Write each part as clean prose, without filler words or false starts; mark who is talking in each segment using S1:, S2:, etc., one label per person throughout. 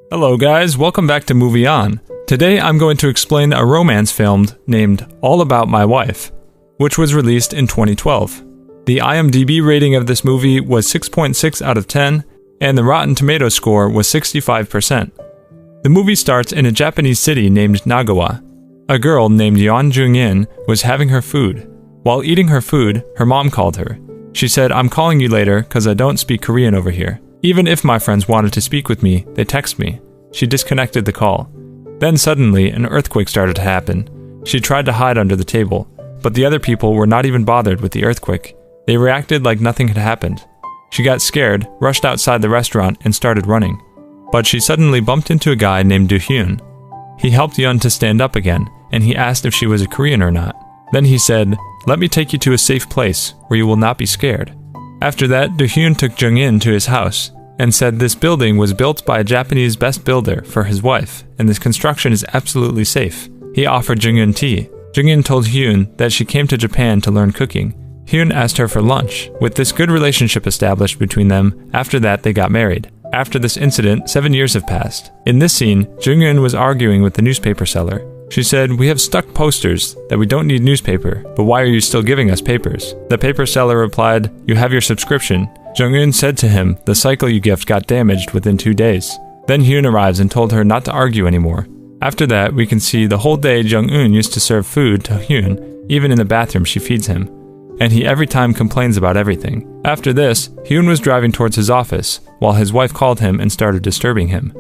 S1: Hello guys, welcome back to Movie On. Today I'm going to explain a romance film named All About My Wife, which was released in 2012. The IMDb rating of this movie was 6.6 out of 10, and the Rotten Tomatoes score was 65%. The movie starts in a Japanese city named Nagawa. A girl named Yeon Jung-in was having her food. While eating her food, her mom called her. She said, "I'm calling you later because I don't speak Korean over here. Even if my friends wanted to speak with me, they text me." She disconnected the call. Then suddenly, an earthquake started to happen. She tried to hide under the table, but the other people were not even bothered with the earthquake. They reacted like nothing had happened. She got scared, rushed outside the restaurant, and started running. But she suddenly bumped into a guy named Do-hyun. He helped Yeon to stand up again, and he asked if she was a Korean or not. Then he said, "Let me take you to a safe place where you will not be scared." After that, Do-hyun took Jung-in to his house and said this building was built by a Japanese best builder for his wife, and this construction is absolutely safe. He offered Jung-in tea. Jung-in told Hyun that she came to Japan to learn cooking. Hyun asked her for lunch. With this good relationship established between them, after that they got married. After this incident, 7 years have passed. In this scene, Jung-in was arguing with the newspaper seller. She said, "We have stuck posters that we don't need newspaper, but why are you still giving us papers?" The paper seller replied, "You have your subscription." Jung-in said to him, "The cycle you gift got damaged within 2 days." Then Hyun arrives and told her not to argue anymore. After that, we can see the whole day Jung-in used to serve food to Hyun, even in the bathroom she feeds him. And he every time complains about everything. After this, Hyun was driving towards his office, while his wife called him and started disturbing him.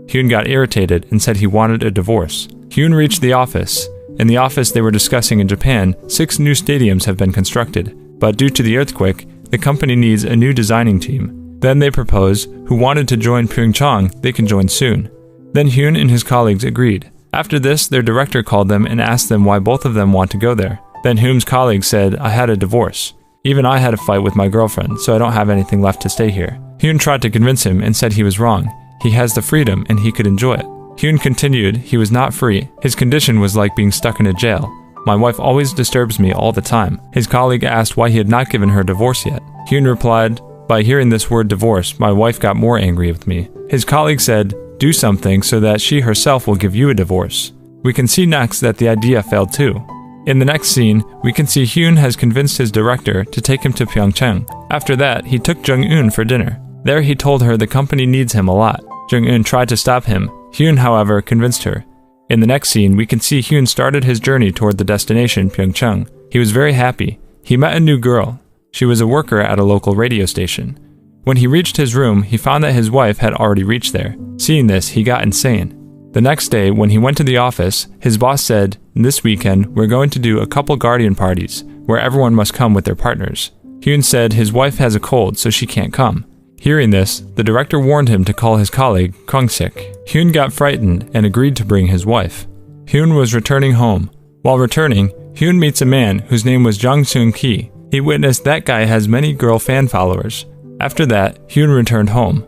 S1: Hyun got irritated and said he wanted a divorce. Hyun reached the office. In the office they were discussing in Japan, 6 new stadiums have been constructed, but due to the earthquake, the company needs a new designing team. Then they propose who wanted to join Pyeongchang, they can join soon. Then Hyun and his colleagues agreed. After this, their director called them and asked them why both of them want to go there. Then Hyun's colleague said, "I had a divorce. Even I had a fight with my girlfriend, so I don't have anything left to stay here." Hyun tried to convince him and said he was wrong. He has the freedom and he could enjoy it. Hyun continued he was not free. His condition was like being stuck in a jail. "My wife always disturbs me all the time." His colleague asked why he had not given her divorce yet. Hyun replied, "By hearing this word divorce, my wife got more angry with me." His colleague said, "Do something so that she herself will give you a divorce." We can see next that the idea failed too. In the next scene, we can see Hyun has convinced his director to take him to Pyeongchang. After that, he took Jung-in for dinner. There he told her the company needs him a lot. Jung-in tried to stop him. Hyun, however, convinced her. In the next scene, we can see Hyun started his journey toward the destination, Pyeongchang. He was very happy. He met a new girl. She was a worker at a local radio station. When he reached his room, he found that his wife had already reached there. Seeing this, he got insane. The next day, when he went to the office, his boss said, "This weekend, we're going to do a couple guardian parties, where everyone must come with their partners." Hyun said his wife has a cold, so she can't come. Hearing this, the director warned him to call his colleague, Kwang-sik. Hyun got frightened and agreed to bring his wife. Hyun was returning home. While returning, Hyun meets a man whose name was Jang Seung-ki. He witnessed that guy has many girl fan followers. After that, Hyun returned home.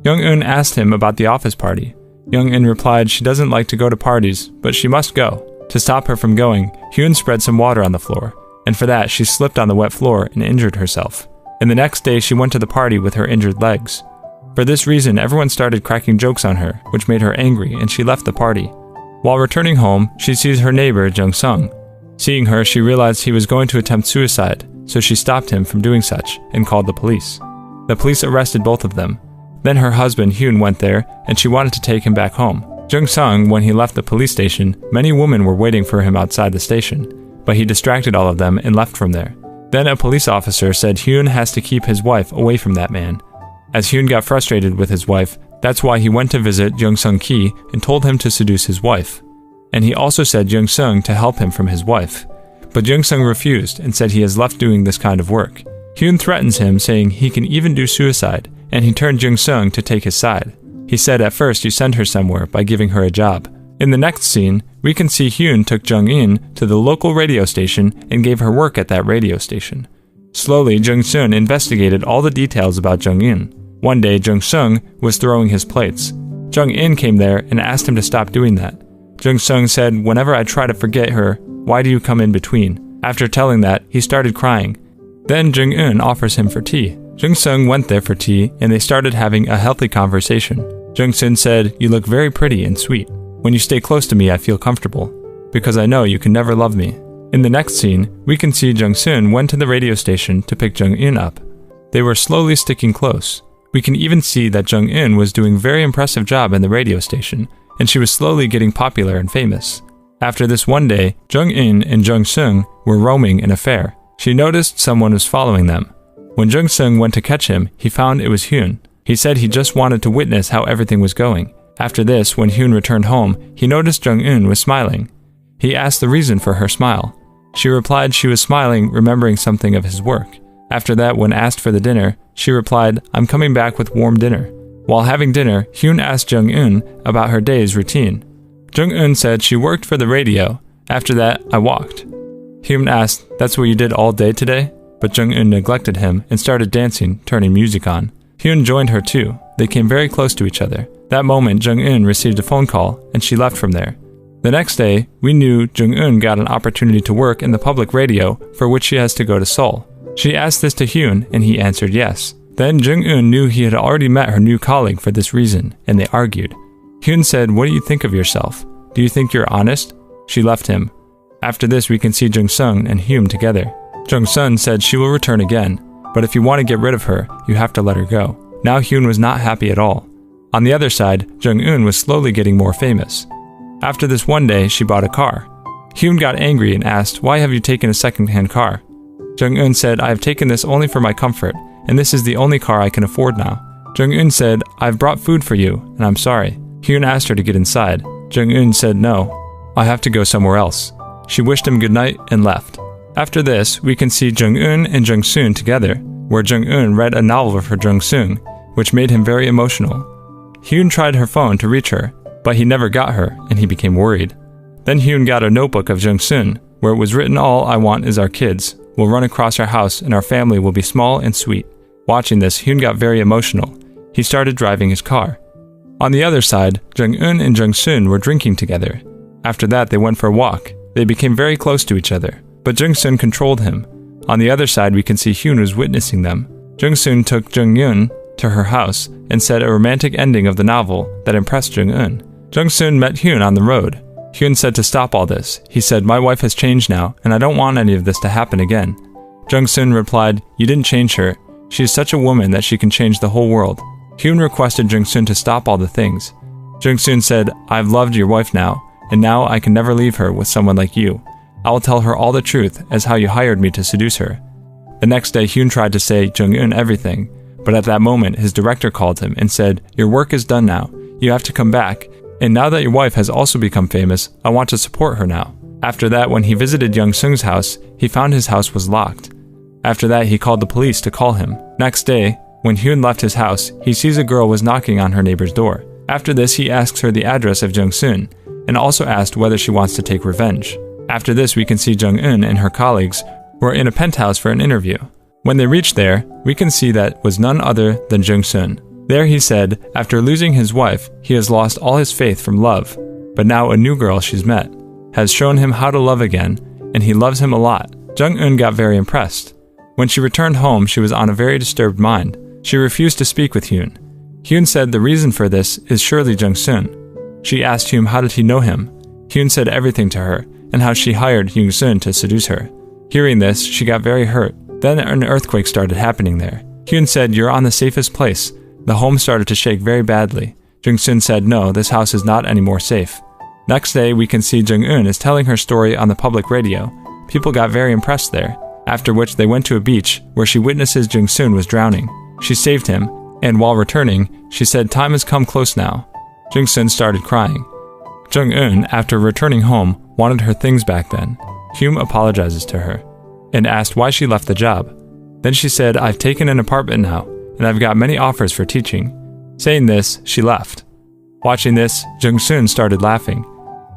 S1: Jung-in asked him about the office party. Jung-in replied she doesn't like to go to parties, but she must go. To stop her from going, Hyun spread some water on the floor, and for that she slipped on the wet floor and injured herself. And the next day she went to the party with her injured legs. For this reason, everyone started cracking jokes on her, which made her angry, and she left the party. While returning home, she sees her neighbor, Jung-sung. Seeing her, she realized he was going to attempt suicide, so she stopped him from doing such and called the police. The police arrested both of them. Then her husband, Hyun, went there, and she wanted to take him back home. Jung-sung, when he left the police station, many women were waiting for him outside the station, but he distracted all of them and left from there. Then a police officer said Hyun has to keep his wife away from that man. As Hyun got frustrated with his wife, that's why he went to visit Jung Seung-ki and told him to seduce his wife. And he also said Jung Seung to help him from his wife. But Jung Seung refused and said he has left doing this kind of work. Hyun threatens him, saying he can even do suicide, and he turned Jung Seung to take his side. He said at first you send her somewhere by giving her a job. In the next scene, we can see Hyun took Jung-in to the local radio station and gave her work at that radio station. Slowly, Jung Seung investigated all the details about Jung-in. One day, Jung Seung was throwing his plates. Jung-in came there and asked him to stop doing that. Jung Seung said, "Whenever I try to forget her, why do you come in between?" After telling that, he started crying. Then Jung-in offers him for tea. Jung Seung went there for tea, and they started having a healthy conversation. Jung-sun said, "You look very pretty and sweet. When you stay close to me, I feel comfortable, because I know you can never love me." In the next scene, we can see Jung-sun went to the radio station to pick Jung-un up. They were slowly sticking close. We can even see that Jung-un was doing a very impressive job in the radio station, and she was slowly getting popular and famous. After this one day, Jung-un and Jung-sung were roaming in a fair. She noticed someone was following them. When Jung-sung went to catch him, he found it was Hyun. He said he just wanted to witness how everything was going. After this, when Hyun returned home, he noticed Jung-un was smiling. He asked the reason for her smile. She replied she was smiling, remembering something of his work. After that, when asked for the dinner, she replied, "I'm coming back with warm dinner." While having dinner, Hyun asked Jung-un about her day's routine. Jung-un said she worked for the radio. After that, I walked. Hyun asked, "That's what you did all day today?" But Jung-un neglected him and started dancing, turning music on. Hyun joined her too. They came very close to each other. That moment, Jung-un received a phone call, and she left from there. The next day, we knew Jung-un got an opportunity to work in the public radio, for which she has to go to Seoul. She asked this to Hyun, and he answered yes. Then Jung-un knew he had already met her new colleague for this reason, and they argued. Hyun said, "What do you think of yourself? Do you think you're honest?" She left him. After this, we can see Jung-sung and Hyun together. Jung-sun said she will return again, but if you want to get rid of her, you have to let her go. Now Hyun was not happy at all. On the other side, Jung-un was slowly getting more famous. After this one day, she bought a car. Hyun got angry and asked, "Why have you taken a second-hand car?" Jung-un said, "I have taken this only for my comfort, and this is the only car I can afford now." Jung-un said, "I've brought food for you, and I'm sorry." Hyun asked her to get inside. Jung-un said, "No, I have to go somewhere else." She wished him good night and left. After this, we can see Jung-un and Jung-sun together, where Jung-un read a novel for Jung-sung, which made him very emotional. Hyun tried her phone to reach her, but he never got her, and he became worried. Then Hyun got a notebook of Jung-sun, where it was written, "All I want is our kids. We'll run across our house, and our family will be small and sweet." Watching this, Hyun got very emotional. He started driving his car. On the other side, Jung-un and Jung-sun were drinking together. After that, they went for a walk. They became very close to each other, but Jung-sun controlled him. On the other side, we can see Hyun was witnessing them. Jung-sun took Jung-un to her house and said a romantic ending of the novel that impressed Jung-un. Jung-sun met Hyun on the road. Hyun said to stop all this. He said, "My wife has changed now, and I don't want any of this to happen again." Jung-sun replied, "You didn't change her. She is such a woman that she can change the whole world." Hyun requested Jung-sun to stop all the things. Jung-sun said, "I've loved your wife now, and now I can never leave her with someone like you. I will tell her all the truth as how you hired me to seduce her." The next day, Hyun tried to say Jung-un everything, but at that moment, his director called him and said, "Your work is done now. You have to come back. And now that your wife has also become famous, I want to support her now." After that, when he visited Jung-sung's house, he found his house was locked. After that, he called the police to call him. Next day, when Hyun left his house, he sees a girl was knocking on her neighbor's door. After this, he asks her the address of Jung-sun, and also asked whether she wants to take revenge. After this, we can see Jung-un and her colleagues were in a penthouse for an interview. When they reached there, we can see that was none other than Jung-sun. There he said, after losing his wife, he has lost all his faith from love, but now a new girl she's met has shown him how to love again, and he loves him a lot. Jung-un got very impressed. When she returned home, she was on a very disturbed mind. She refused to speak with Hyun. Hyun said the reason for this is surely Jung-sun. She asked Hyun how did he know him. Hyun said everything to her, and how she hired Jung-sun to seduce her. Hearing this, she got very hurt. Then an earthquake started happening there. Hyun said, "You're on the safest place." The home started to shake very badly. Jung-sun said, "No, this house is not any more safe." Next day, we can see Jung-un is telling her story on the public radio. People got very impressed there, after which they went to a beach where she witnesses Jung-sun was drowning. She saved him, and while returning, she said, "Time has come close now." Jung-sun started crying. Jung-un, after returning home, wanted her things back then. Hyun apologizes to her and asked why she left the job. Then she said, "I've taken an apartment now, and I've got many offers for teaching." Saying this, she left. Watching this, Jung-sun started laughing.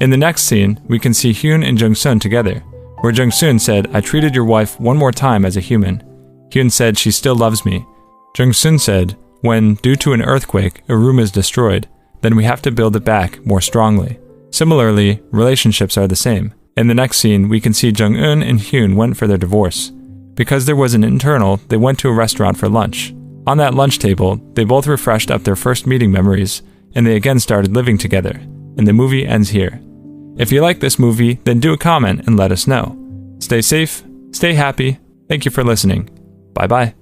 S1: In the next scene, we can see Hyun and Jung-sun together, where Jung-sun said, "I treated your wife one more time as a human." Hyun said, "She still loves me." Jung-sun said, "When, due to an earthquake, a room is destroyed, then we have to build it back more strongly." Similarly, relationships are the same. In the next scene, we can see Jung-un and Hyun went for their divorce. Because there was an internal, they went to a restaurant for lunch. On that lunch table, they both refreshed up their first meeting memories and they again started living together, and the movie ends here. If you like this movie, then do a comment and let us know. Stay safe, stay happy. Thank you for listening. Bye-bye.